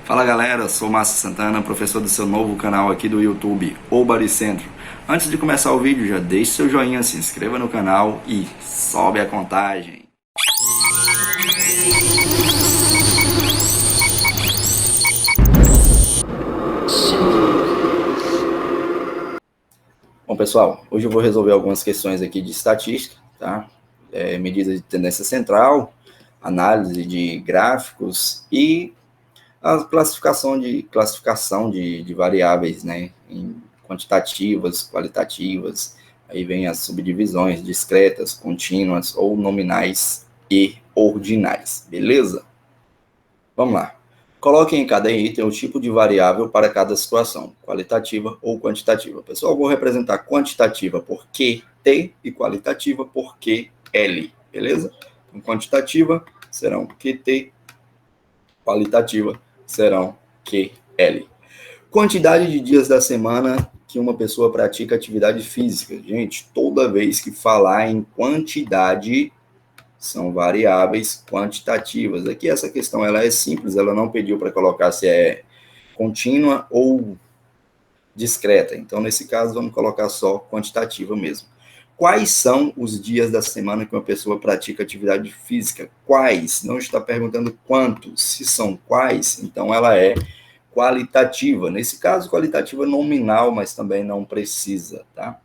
Fala galera, sou Márcio Santana, professor do seu novo canal aqui do YouTube, O Baricentro. Antes de começar o vídeo, já deixe seu joinha, se inscreva no canal e sobe a contagem. Bom pessoal, hoje eu vou resolver algumas questões aqui de estatística, tá? Medida de tendência central, análise de gráficos e a classificação de variáveis, né, em quantitativas, qualitativas, aí vem as subdivisões discretas, contínuas ou nominais e ordinais, beleza? Vamos lá. Coloque em cada item o tipo de variável para cada situação, qualitativa ou quantitativa. Pessoal, vou representar quantitativa por QT e qualitativa por QL, beleza? Então, quantitativa serão QT, qualitativa serão QL. Quantidade de dias da semana que uma pessoa pratica atividade física. Gente, toda vez que falar em quantidade, são variáveis quantitativas. Aqui essa questão ela é simples, ela não pediu para colocar se é contínua ou discreta. Então, nesse caso, vamos colocar só quantitativa mesmo. Quais são os dias da semana que uma pessoa pratica atividade física? Quais? Não está perguntando quantos. Se são quais, então ela é qualitativa. Nesse caso, qualitativa nominal, mas também não precisa, tá?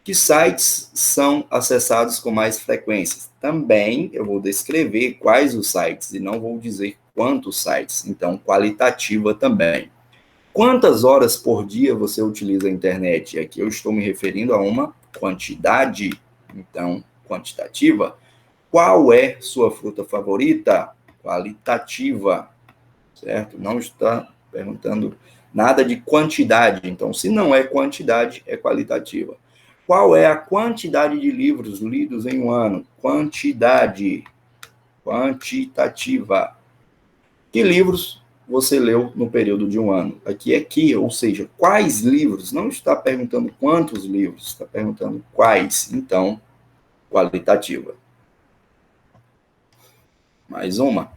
Que sites são acessados com mais frequência? Também eu vou descrever quais os sites e não vou dizer quantos sites. Então, qualitativa também. Quantas horas por dia você utiliza a internet? Aqui eu estou me referindo a uma quantidade, então, quantitativa. Qual é sua fruta favorita? Qualitativa, certo? Não está perguntando nada de quantidade. Então, se não é quantidade, é qualitativa. Qual é a quantidade de livros lidos em um ano? Quantidade, quantitativa. Que livros você leu no período de um ano? Aqui é que, ou seja, quais livros? Não está perguntando quantos livros, está perguntando quais. Então, qualitativa. Mais uma.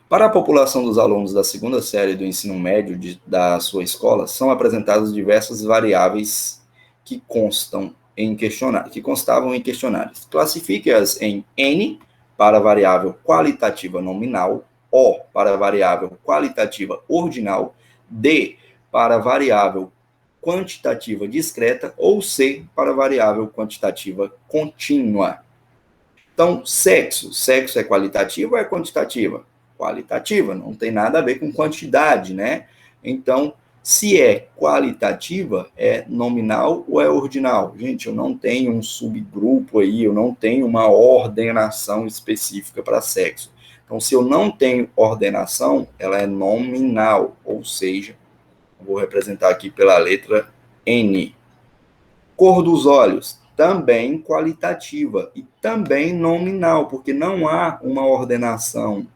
Para a população dos alunos da segunda série do ensino médio da sua escola, são apresentadas diversas variáveis que constavam em questionários. Classifique-as em N para a variável qualitativa nominal, O para a variável qualitativa ordinal, D para a variável quantitativa discreta ou C para a variável quantitativa contínua. Então, sexo é qualitativa ou é quantitativa? Qualitativa, não tem nada a ver com quantidade, né? Então, se é qualitativa, é nominal ou é ordinal? Gente, eu não tenho um subgrupo aí, eu não tenho uma ordenação específica para sexo. Então, se eu não tenho ordenação, ela é nominal, ou seja, vou representar aqui pela letra N. Cor dos olhos, também qualitativa e também nominal, porque não há uma ordenação,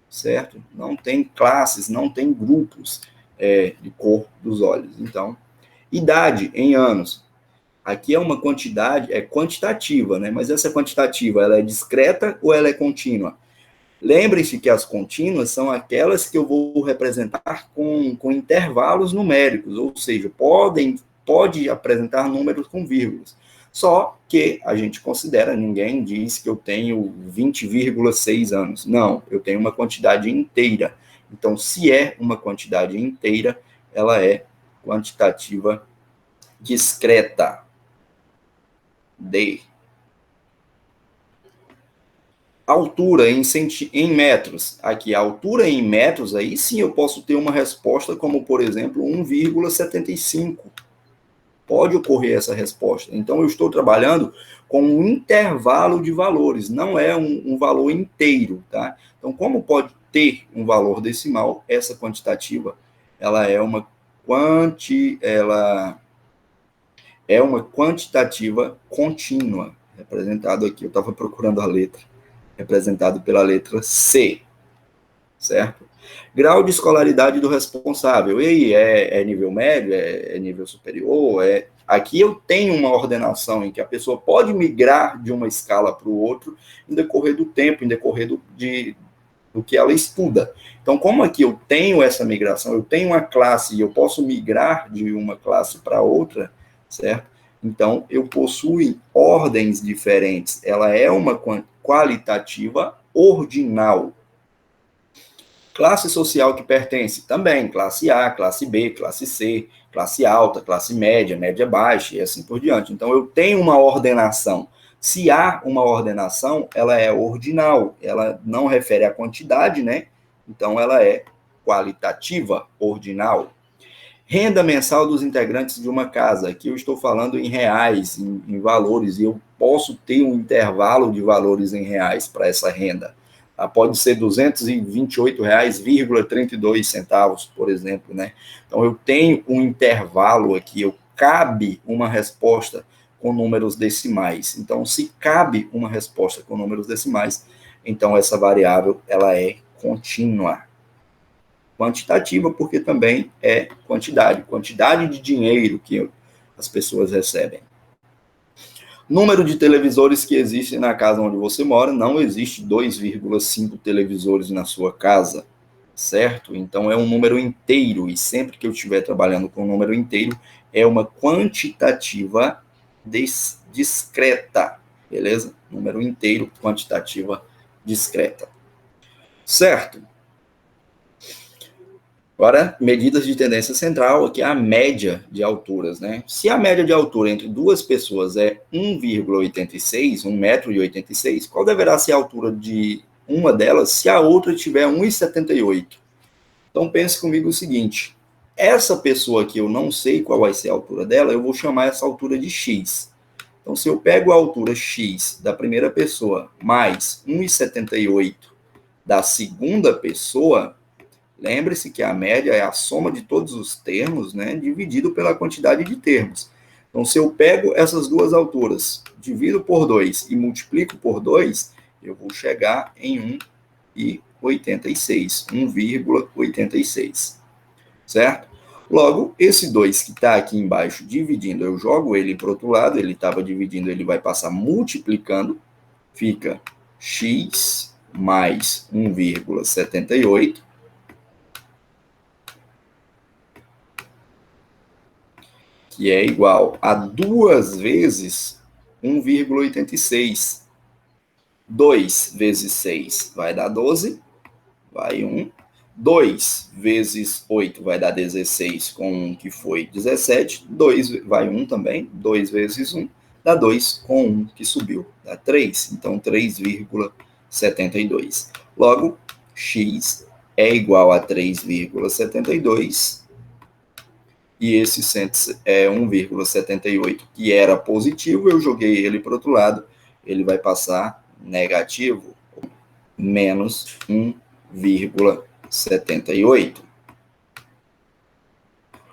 certo? Não tem classes, não tem grupos de cor dos olhos. Então, idade em anos. Aqui é uma quantidade, é quantitativa, né? Mas essa quantitativa, ela é discreta ou ela é contínua? Lembrem-se que as contínuas são aquelas que eu vou representar com intervalos numéricos, ou seja, pode apresentar números com vírgulas. Só que a gente considera, ninguém diz que eu tenho 20,6 anos. Não, eu tenho uma quantidade inteira. Então, se é uma quantidade inteira, ela é quantitativa discreta. D. Altura em metros. Aqui, a altura em metros, aí sim eu posso ter uma resposta como, por exemplo, 1,75. Pode ocorrer essa resposta. Então, eu estou trabalhando com um intervalo de valores, não é um valor inteiro, tá? Então, como pode ter um valor decimal, essa quantitativa, ela é uma quantitativa contínua, representado aqui, eu estava procurando a letra, representado pela letra C, certo? Grau de escolaridade do responsável. E aí, é nível médio? É nível superior? Aqui eu tenho uma ordenação em que a pessoa pode migrar de uma escala para o outro em decorrer do tempo, em decorrer do que ela estuda. Então, como aqui eu tenho essa migração, eu tenho uma classe e eu posso migrar de uma classe para outra, certo? Então, eu possuo ordens diferentes. Ela é uma qualitativa ordinal. Classe social que pertence também, classe A, classe B, classe C, classe alta, classe média, média baixa e assim por diante. Então, eu tenho uma ordenação. Se há uma ordenação, ela é ordinal, ela não refere à quantidade, né? Então, ela é qualitativa, ordinal. Renda mensal dos integrantes de uma casa. Aqui eu estou falando em reais, em valores, e eu posso ter um intervalo de valores em reais para essa renda. Pode ser R$ 228,32, por exemplo, né? Então, eu tenho um intervalo aqui, cabe uma resposta com números decimais. Então, se cabe uma resposta com números decimais, então essa variável, ela é contínua. Quantitativa, porque também é quantidade de dinheiro que as pessoas recebem. Número de televisores que existem na casa onde você mora, não existe 2,5 televisores na sua casa, certo? Então é um número inteiro, e sempre que eu estiver trabalhando com um número inteiro, é uma quantitativa discreta, beleza? Número inteiro, quantitativa discreta. Certo? Agora, medidas de tendência central, aqui é a média de alturas, né? Se a média de altura entre duas pessoas é 1,86, 1,86 m, qual deverá ser a altura de uma delas se a outra tiver 1,78? Então, pense comigo o seguinte, essa pessoa aqui, eu não sei qual vai ser a altura dela, eu vou chamar essa altura de x. Então, se eu pego a altura x da primeira pessoa mais 1,78 da segunda pessoa, lembre-se que a média é a soma de todos os termos, né, dividido pela quantidade de termos. Então, se eu pego essas duas alturas, divido por 2 e multiplico por 2, eu vou chegar em 1,86, 1,86, certo? Logo, esse 2 que está aqui embaixo dividindo, eu jogo ele para o outro lado, ele estava dividindo, ele vai passar multiplicando, fica x mais 1,78, que é igual a 2 vezes 1,86. 2 vezes 6 vai dar 12, vai 1. 2 vezes 8 vai dar 16, com 1 que foi 17. 2 vai 1 também, 2 vezes 1 dá 2, com 1 que subiu, dá 3. Então, 3,72. Logo, x é igual a 3,72, e esse 1,78 que era positivo, eu joguei ele para o outro lado, ele vai passar negativo, menos 1,78.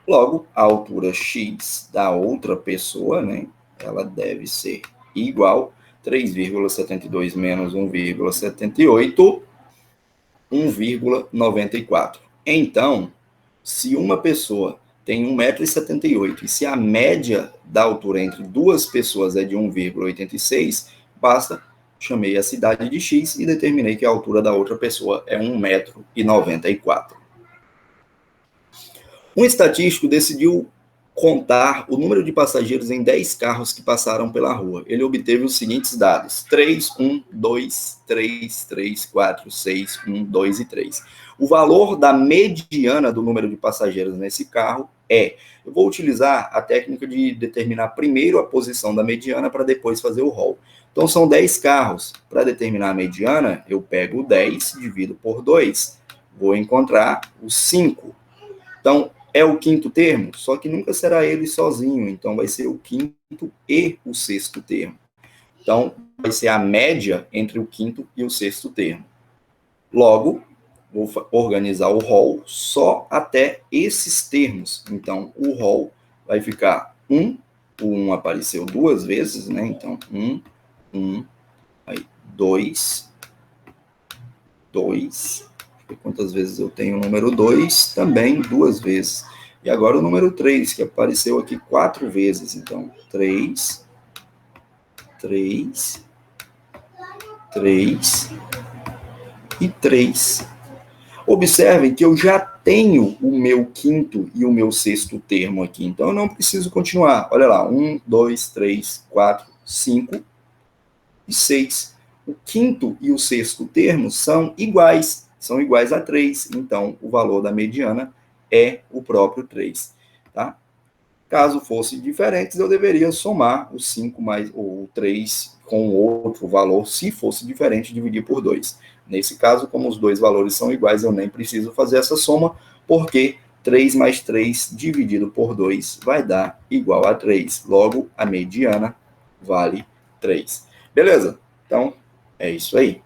Logo, a altura x da outra pessoa, né, ela deve ser igual 3,72 menos 1,78, 1,94. Então, se uma pessoa tem 1,78 m, e se a média da altura entre duas pessoas é de 1,86, basta, chamei a cidade de x e determinei que a altura da outra pessoa é 1,94 m. Um estatístico decidiu contar o número de passageiros em 10 carros que passaram pela rua. Ele obteve os seguintes dados: 3, 1, 2, 3, 3, 4, 6, 1, 2 e 3. O valor da mediana do número de passageiros nesse carro é... Eu vou utilizar a técnica de determinar primeiro a posição da mediana para depois fazer o rol. Então, são 10 carros. Para determinar a mediana, eu pego o 10, divido por 2. Vou encontrar o 5. Então, é o quinto termo, só que nunca será ele sozinho, então vai ser o quinto e o sexto termo. Então, vai ser a média entre o quinto e o sexto termo. Logo, vou organizar o rol só até esses termos. Então, o rol vai ficar 1, o 1 apareceu 2 vezes, né? Então, 1, aí 2, 2, quantas vezes eu tenho o número 2, também 2 vezes. E agora o número 3, que apareceu aqui 4 vezes. Então, 3, 3, 3, e 3. Observem que eu já tenho o meu quinto e o meu sexto termo aqui, então eu não preciso continuar. Olha lá, 1, 2, 3, 4, 5 e 6. O quinto e o sexto termo são iguais a 3, então o valor da mediana é o próprio 3. Tá? Caso fossem diferentes, eu deveria somar o 5 mais o 3 com outro valor, se fosse diferente, dividir por 2. Nesse caso, como os dois valores são iguais, eu nem preciso fazer essa soma, porque 3 mais 3 dividido por 2 vai dar igual a 3. Logo, a mediana vale 3. Beleza? Então, é isso aí.